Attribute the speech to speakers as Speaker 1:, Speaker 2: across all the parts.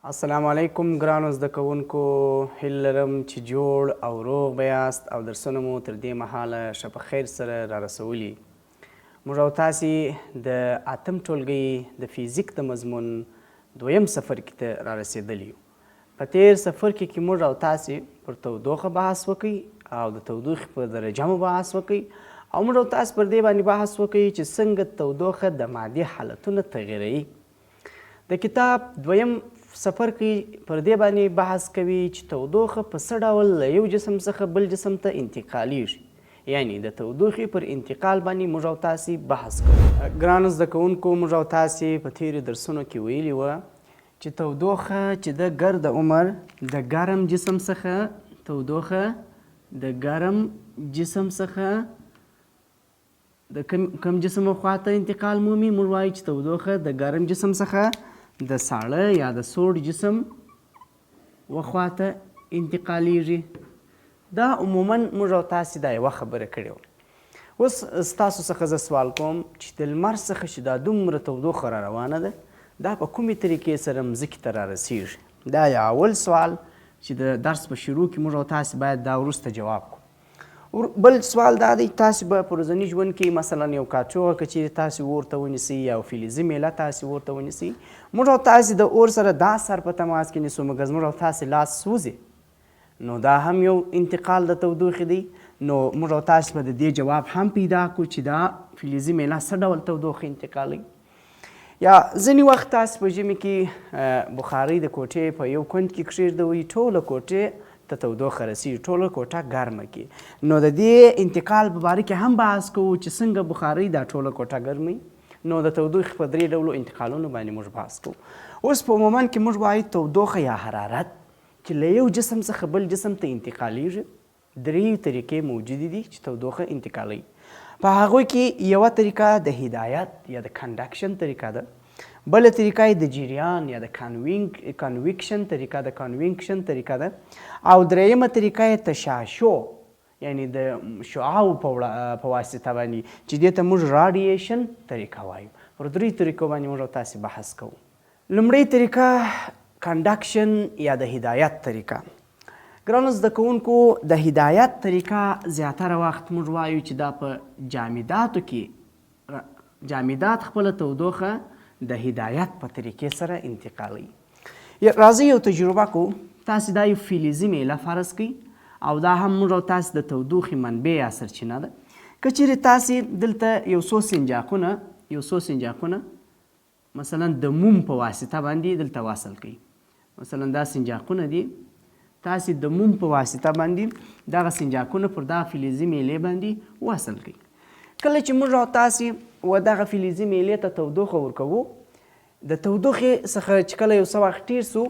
Speaker 1: السلام علیکم ګرانو زده کوونکو، هیله لرم چې جوړ او روغ به یاست او درسونه مو تر دې مهاله ښه په خیر سره را رسولي. موږ او تاسې د اتم ټولګي د فیزیک د مضمون دویم څپرکي ته را رسېدلي یو. په تیر څپرکي کې موږ او تاسې پر تودوخه بحث وکړئ او د تودوخې په درجه مو بحث وکړئ او موږ او تاسې پر دې باندې بحث وکړئ چې څنګه تودوخه د مادې حالتونه تغیروي. د کتاب دویم څپرکی پر دې باندې بحث کوي چې تودوخه په څه ډول له یو جسم څخه بل جسم ته انتقالیږي، یعنی د تودوخې پر انتقال باندې موږ او تاسې بحث کوو. ګرانو زده کوونکو، موږ او تاسې په تیرو درسونو کې ویلي وه چې تودوخه چې د ګرد عمر د ګرم جسم څخه تودوخه د ګرم جسم څخه د کم جسم خواته انتقال مومي. موږ وایو چې تودوخه د ګرم جسم څخه د ساړه یا د سوړ جسم وخواته انتقالیږي. دا عموما موږ او تاسې دا یوه خبره کړې وه. اوس ستاسو څخه زه سوال کوم چې د لمر څخه چې دا دومره تودوخه را روانه ده، دا په کومې طریقې سره مځکې ته را رسیږي؟ دا یو اول سوال چې د درس په شروع کې موږ او تاسې باید دا وروسته جواب کړو. بل سوال دا دی، تاسې به په ورځني ژوند کې مثلا یو کاچوغه که چیرې تاسې اور ته ونیسئ یا فلزي میله تاسې اور ته ونیسئ، موږ او تاسې د اور سره دا سر په تماس کې نیسو مګر موږ او تاسې لاس سوځي، نو دا هم یو انتقال د تودوخې دی. نو موږ او تاسې به د دې جواب هم پیدا کړو چې دا فلزي میله څه ډول تودوخه انتقالوي. یا ځینې وخت تاسې په ژمي کې بخارۍ د کوټې په یو کونج کې کښېږدوئ، ټوله کوټې ته تودوخه رسیږي، ټوله کوټه ګرمه کړي. نو د دې انتقال په باره کې هم بحث کوو چې څنګه بخارۍ دا ټوله کوټه ګرموي. نو د تودوخې په درې ډولو انتقالونو باندې موږ بحث کوو. اوس په عموما کې موږ وایو تودوخه یا حرارت چې له یو جسم څخه بل جسم ته انتقالیږي، درې طریقې موجودې دي چې تودوخه انتقالوي. په هغوی کې یوه طریقه د هدایت یا د کنډکشن طریقه ده، بله طریقه یې د جریان یا د کنویکشن طریقه ده، کنویکشن طریقه ده، او دریمه طریقه یې تشعشع یعنی د شعاعو په واسطه باندې چې دې ته موږ راډیشن طریقه وایو. پر درې طریقو باندې موږ او تاسې بحث کوو. لومړۍ طریقه کنډکشن یا د هدایت طریقه. ګرانو زده کوونکو، د هدایت طریقه زیاتره وخت موږ وایو چې دا په جامداتو کې جامدات خپله تودوخه د هدایت په طریقې سره انتقالوي. راځئ یو تجربه کوو. تاسې دا یو فلزي میله فرض کړئ او دا هم موږ او تاسې د تودوخې منبع یا سرچینه ده. که چیرې تاسې دلته یو څو سنجاقونه مثلا د موم په واسطه باندې دلته وصل کړئ. مثلا دا سنجاقونه دي، تاسې د موم په واسطه باندې دغه سنجاقونه پر دغه فلزي میلې باندې وصل کړئ. کله چې موږ او تاسې دغه فلزي میلې ته تودوخه ورکوو، د تودوخې څخه چې کله یو څه وخت تېر سو،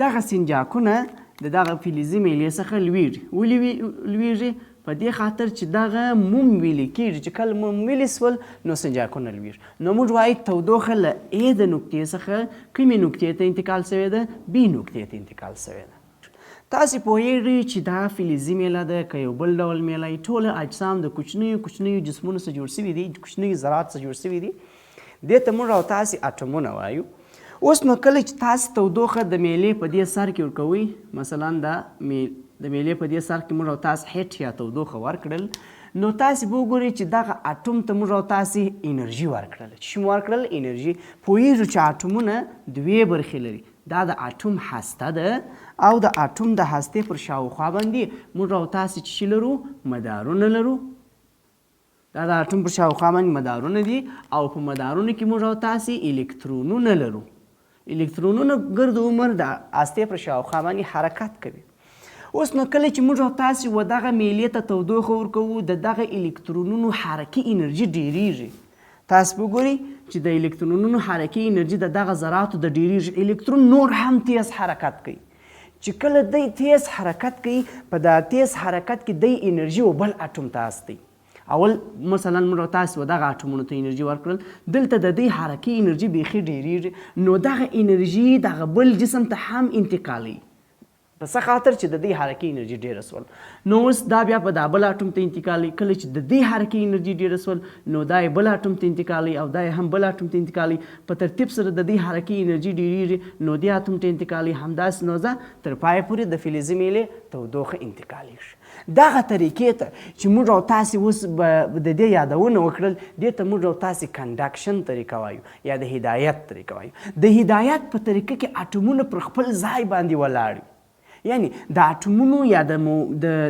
Speaker 1: دغه سنجاقونه د دغه فلزي میلې څخه لویږي. ولې لویږي؟ په دې خاطر چې دغه موم ویلې کېږي، چې کله موم ویلې سول نو سنجاقونه لویږي. نو موږ وایو تودوخه له ا د نقطې څخه کومې نقطې ته انتقال سوې ده؟ بي نقطې ته انتقال سوې ده. تاسې پوهیږئ چې دا فلزي میله ده که یو بل ډول میله یي، ټوله اجسام د کوچنیو کوچنیو جسمونو څخه جوړ سوي دي، کوچنیو ذرات څخه جوړ سوي دي. دې ته موږ او تاسې اټمونه وایو. اوس نو کله چې تاسې تودوخه د میلې په دې سر کې ورکوئ، مثلا د میلې په دې سر کې موږ او تاسې هیټ یا تودوخه ورکړل، نو تاسې به وګورئ چې دغه اټوم ته موږ او تاسې انرژي ورکړله. چې مو ورکړل؟ انرژي. پوهیږو چې اټومونه دوې برخې لري. دا د اټوم هسته ده او د اټوم د هستې پر شاوخوا باندې موږ او تاسې چې لرو؟ مدارونه لرو. دا د اټوم پر شاوخوا باندې مدارونه دي او په مدارونو کې موږ او تاسې الکترونونه لرو. الکترونونه ګرد عمر د هستې پر شاوخوا باندې حرکت کوي. اوس نو کله چې موږ او تاسې دغه میلې ته تودوخه ورکوو، د دغه الکترونونو حرکي انرژي ډیریږي. تاسې به وګورئ چې د الکترونونو حرکي انرژي د دغه ذراتو د ډیریږي. الکترون نور هم تیز حرکت کوي. چې کله دی تیز حرکت کوي، په دا تیز حرکت کې دی انرژي و بل اټوم ته استوي. اول مثلا موږ تاسې دغه اټومونو ته انرژي ورکړل، دلته د دې حرکي انرژي بیخي ډیریږي، نو دغه انرژي دغه بل جسم ته هم انتقالوي. په څه خاطر چې د دې حرکي انرژي ډېره سول. نو اوس دا بیا په دا بل اټوم ته انتقالي. کله چې د دې حرکي انرژي ډېره سول نو دا یې بل اټوم ته انتقالي او دا یې هم بل اټوم ته انتقالي. په ترتیب سره د دې حرکي انرژي ډېرېږي نو دې اټوم ته انتقالي. همداسې نو ځه تر پایه پورې د فلزي میلې تودوخه انتقالېږي. دغه طریقې ته چې موږ او تاسې اوس د دې یادونه وکړل دې ته موږ او تاسې کنډکشن طریقه وایو یا د هدایت طریقه وایو. د هدایت په طریقه کې اټومونه پر خپل ځای باندې ولاړ وي. یعنی د اټومونو یا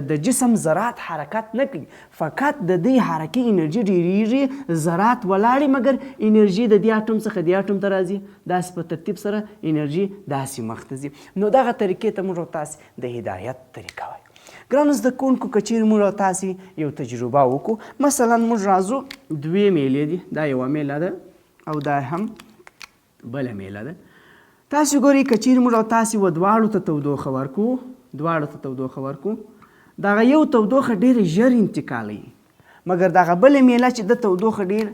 Speaker 1: د جسم ذرات حرکت نه کوي، فقط د دې حرکي انرژي ډېرېږي، ذرات ولاړې مګر انرژي د دې اټوم څخه دې اټوم ته راځي، داسې په ترتیب سره انرژي داسې مخ ته ځي. نو دغه طریقې ته موږ او تاسې د هدایت طریقه وایو. ګرانو زده کوونکو که چیرې موږ او تاسې یو تجربه وکړو، مثلا موږ راځو 2 میلې دي، دا یوه میله ده او دا هم بله میله ده. تاسو ګورئ که چیرې موږ او تاسې و دواړو ته تودوخه ورکو دغه یو تودوخه ډېره ژر انتقالوي مګر دغه بله میله چې د تودوخه ډېر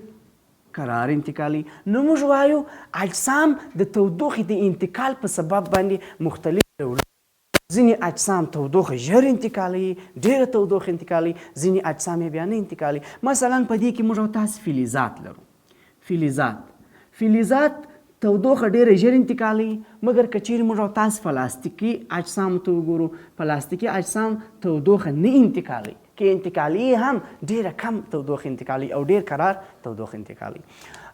Speaker 1: کرار انتقالوي. نو موږ وایو اجسام د تودوخې د انتقال په سبب باندې مختلف ډول. ځینې اجسام تودوخه ژر انتقالوي، ډېره تودوخه انتقالوي، ځینې اجسام یې بیا نه انتقالوي. مثلا په دې کې موږ او تاسې فلزات لرو. فلزات تودوخه ډېره ژر انتقالوي مګر که چیرې موږ او تاسې پلاستیکي اجسامو ته وګورو، پلاستیکي اجسام تودوخه نه انتقالوي، که انتقالي هم ډېره کم تودوخه انتقالوي او ډېر کرار تودوخه انتقالوي.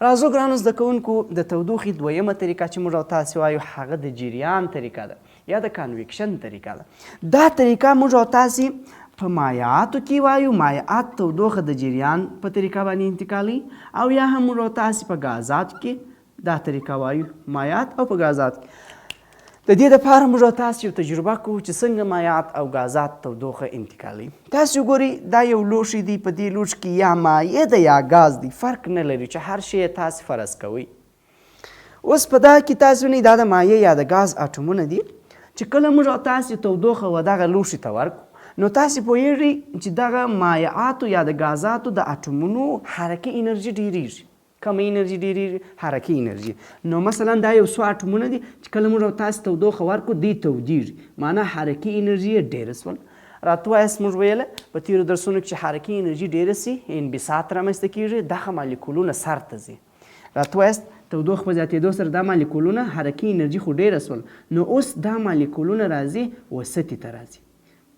Speaker 1: راځو ګرانو زده کوونکو د تودوخې دویمه طریقه چې موږ او تاسې وایو هغه د جریان طریقه ده یا د کنویکشن طریقه ده. دا طریقه موږ او تاسې په مایعاتو کې وایو. مایعات تودوخه د جریان په طریقه باندې انتقالوي او یا هم موږ او تاسې په غازاتو کې دا طریقه وایو، مایعات او په غازات. د دې دپاره موږ او تاسې یو تجربه کوو چې څنګه مایعات او غازات تودوخه انتقالوي. تاسې وګورئ دا یو لوښی دی، په دې لوښي کې یا مایع ده یا غاز دی، فرق نه لري چې هر شی تاسې فرض کوئ. اوس په دا کې تاسې وینئ دا د مایع یا د غاز اټومونه دي چې کله موږ او تاسې تودوخه و دغه لوښي ته ورکړو نو تاسې پوهیږئ چې دغه مایعاتو یا د غازاتو د اټومونو حرکي انرژي ډېرېږي. کومه انرژي ډېرېږي؟ حرکي انرژي. نو مثلا دا یو څو اټومونه دي چې کله موږ او تاسې تودوخه ورکړو دوی تودېږي، معنا حرکي انرژي یې ډېره سول. راته وایاست موږ ویله په تېرو درسونو کې چې حرکي انرژي ډېره سي انبساط رامنځته کېږي، دغه مالیکولونه سر ته ځي. راته وایاست تودوخه په زیاتېدو سره دا مالیکولونه حرکي انرژي خو ډېره سول، نو اوس دا مالیکولونه راځي وسطې ته راځي.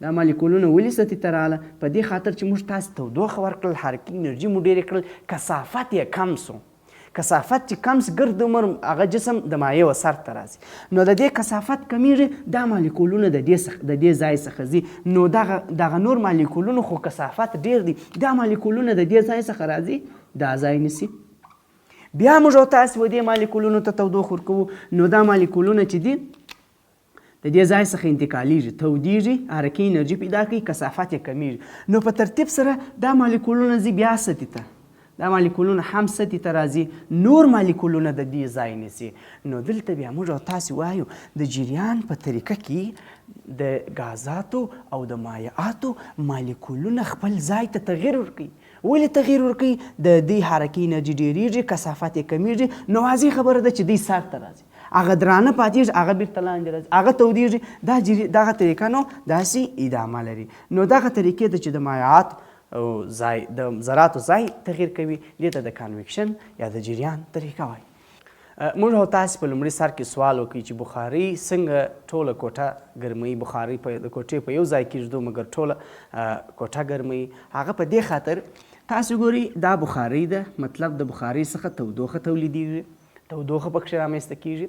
Speaker 1: دا مالیکولونه ولې سطحې ته راغله؟ په دې خاطر چې موږ تاسې تودوخه ورکړل، حرکي انرژي مو ډېرې کړل، کثافت یې کم سو. کثافت چې کم سي ګرد عمر هغه جسم د مایع و سر ته راځي. نو د دې کثافت کمیږي، دا مالیکولونه د دې ځای څخه ځي. نو دغه نور مالیکولونو خو کثافت ډېر دی، دا مالیکولونه د دې ځای څخه راځي دا ځای نیسي. بیا موږ او تاسې و دې مالیکولونو ته تودوخه ورکوو نو دا مالیکولونه چې دي د دې ځای څخه انتقالېږي، تودېږي، حرکي انرژي پیدا کوي، کثافت یې کمیږي. نو په ترتیب سره دا مالیکولونه ځي بیا سطحې ته، دا مالیکولونه هم سطحې ته راځي، نور مالیکولونه د دې ځای نیسي. نو دلته بیا موږ او تاسې وایو د جریان په طریقه کې د غازاتو او د مایعاتو مالیکولونه خپل ځای ته تغیر ورکوي. ولې تغیر ورکوي؟ د دې حرکي انرژي ډېرېږي، کثافت یې کمیږي، نو واضح خبره ده چې دوی سر ته راځي، هغه درانه پاتېږي، هغه بیرته لاندې راځي، هغه تودېږي. دغه طریقه نو داسې ادامه لري. نو دغه طریقې ته چې د مایعات ځای د ذراتو ځای تغیر کوي دې ته د کنویکشن یا د جریان طریقه وایي. موږ او تاسې په لومړي سر کې سوال وکړئ چې بخاري څنګه ټوله کوټه ګرموي. بخاري د کوټې په یو ځای کې ږدو مګر ټوله کوټه ګرموي. هغه په دې خاطر تاسو ګورئ دا بخاري ده، مطلب د بخاري څخه تودوخه تولیدېږي، تودوخه پکښې رامنځته کېږي.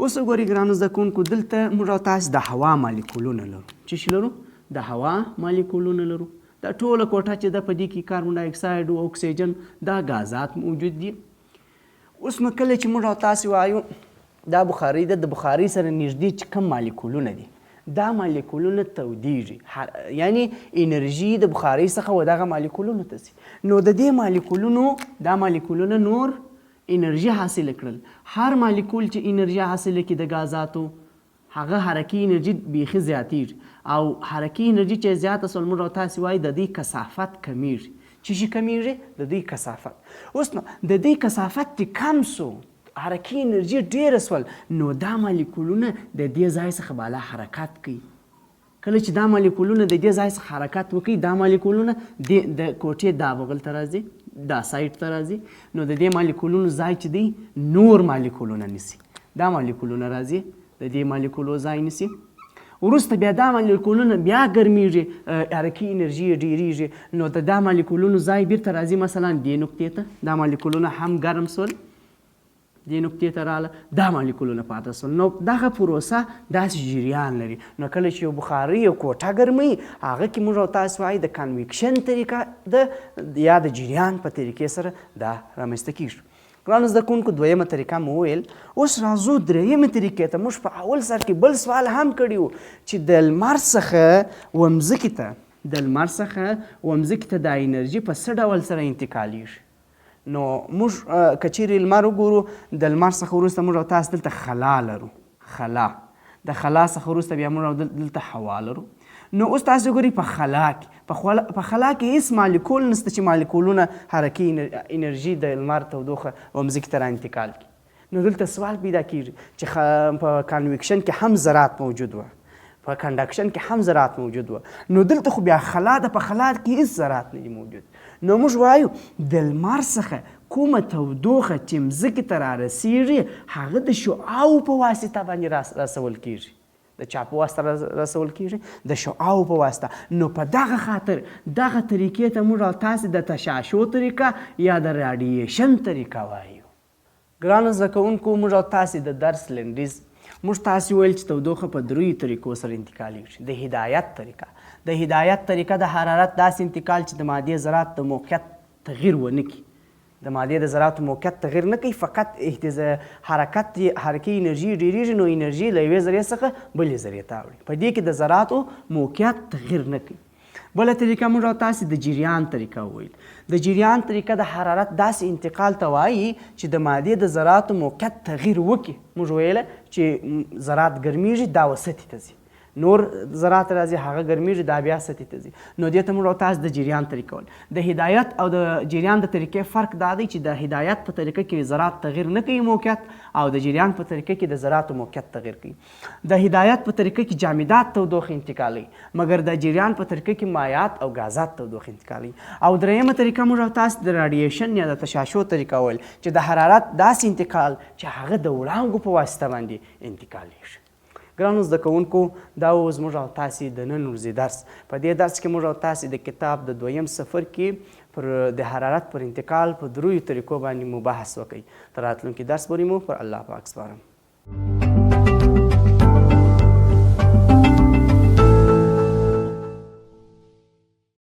Speaker 1: اوس وګورئ ګرانو زده کوونکو دلته موږ او تاسې د هوا مالیکولونه لرو. څه شي لرو؟ د هوا مالیکولونه لرو. دا ټوله کوټه چې ده په دې کې کاربن ډای اکساید او اکسیجن دا غازات موجود دي. اوس نو کله چې موږ او تاسې وایو دا بخاري ده، د بخاري سره نږدې چې کوم مالیکولونه دي دا مالیکولونه تودېږي، یعنی انرژي د بخاري څخه و دغه مالیکولونو ته ځي. نو د دې دا مالیکولونه نور انرژي حاصله کړل. هر مالیکول چې انرژي حاصله کړي د غازاتو هغه حرکي انرژي بیخي زیاتېږي، او حرکي انرژي چې زیاته سول موږ او تاسې وایي د دې کثافت کمیږي. څه شي کمیږي؟ د دې کثافت. اوس نو د دې کثافت چې کم سو، حرکي انرژي ډېره سول، نو دا مالیکولونه د دې ځای څخه بالا حرکت کوي. کله چې دا مالیکولونه د دې ځای څخه حرکت وکړي دا مالیکولونه د کوټې دا بغل ته راځي دا سایډ ته راځي نو د دې مالیکولونو ځای چې دی نور مالیکولونه نیسي دا مالیکولونه راځي د دې مالیکولو ځای نیسي وروسته بیا دا مالیکولونه بیا ګرمیږي حرکي انرژي یې ډیریږي نو د دا مالیکولونو ځای بیرته راځي مثلا دې نقطې ته دا مالیکولونه هم ګرم سول دې نقطې ته راغله دا مالیکولونه پاته سول نو دغه پروسه داسې جریان لري نو کله چې یو بخاري یو کوټه ګرموي هغه کې موږ او تاسو وایي د کنویکشن طریقه د یا د جریان په طریقې سره دا رامنځته کیږي ګرانو زده کوونکو دویمه طریقه مو وویل اوس راځو درېیمې طریقې ته موږ په اول سر کې بل سوال هم کړي وو چې د لمر څخه ومځکې ته د لمر څخه ومځکې ته دا انرژي په څه ډول سره انتقالیږي نو موږ که چیرې لمر وګورو د لمر څخه وروسته موږ او تاسو دلته خلا لرو خلا د خلا څخه وروسته بیا موږ دلته هوا لرو نو اوس تاسو ګورئ په خلا کې په خلا کې هېڅ مالیکول نشته چې مالیکولونه حرکي انرژي د لمر تودوخه ومځکې ته را انتقال کړي نو دلته سوال پیدا کېږي چې په کنویکشن کې هم ذرات موجود وه په کنډکشن کې هم ذرات موجود وه نو دلته خو بیا خلا ده په خلا کې هېڅ ذرات نه دي موجود نو موږ وایو د لمر څخه کومه تودوخه چې مځکې ته رارسیږي هغه د شعاعو په واسطه باندې رسول کیږي د چا په واسطه رسول کیږي د شعاعو په واسطه نو په دغه خاطر دغه طریقې ته موږ تاسې د تشعشع طریقه یا د راډیشن طریقه وایو ګرانو زده کوونکو موږ تاسې د درس لنډیز موږ تاسې ویل چې تودوخه په دریو طریقو سره انتقالیږي د هدایت طریقه د هدایت طریقه د حرارت داسې انتقال چې د مادې ذرات د موقعیت تغییر ونه کړي د مادې د ذراتو موقعیت تغییر نه کوي فقط حرکي انرژي ډیریږي نو انرژي له یوې ذرې څخه بلې ذرې ته اوړي په دې کې د ذراتو موقعیت تغییر نه کوي بله طریقه موږ تاسې د جریان طریقه وویل د جریان طریقه د حرارت داسې انتقال ته وایي چې د مادې د ذراتو موقعیت تغییر وکړي موږ ویله چې ذرات ګرمیږي دا وسطې ته ځي نور ذرات راځي هغه ګرمیږي دا بیا سطحې ته ځي نو دې ته موږ تاسو د جریان طریقه ویل د هدایت او د جریان د طریقې فرق دا دی چې د هدایت په طریقه کې ذرات تغییر نه کوي موقعیت او د جریان په طریقه کې د ذراتو موقعیت تغییر کوي د هدایت په طریقه کې جامدات تودوخه انتقالوي مګر د جریان په طریقه کې مایعات او غازات تودوخه انتقالوي او درېیمه طریقه موږ تاسو د راډیشن یا د تشعشع طریقه ویل چې د حرارت داسې انتقال چې هغه د وړانګو په واسطه باندې انتقالیږي ګرانو زده کوونکو دا اوس موږ او تاسې د نن ورځې درس په دې درس کې موږ او تاسې د کتاب د دویم صفر کې پر د حرارت پر انتقال په دریو طریقو باندې مو بحث وکړئ تر راتلونکي درس پورې مو پر الله پاک سپارم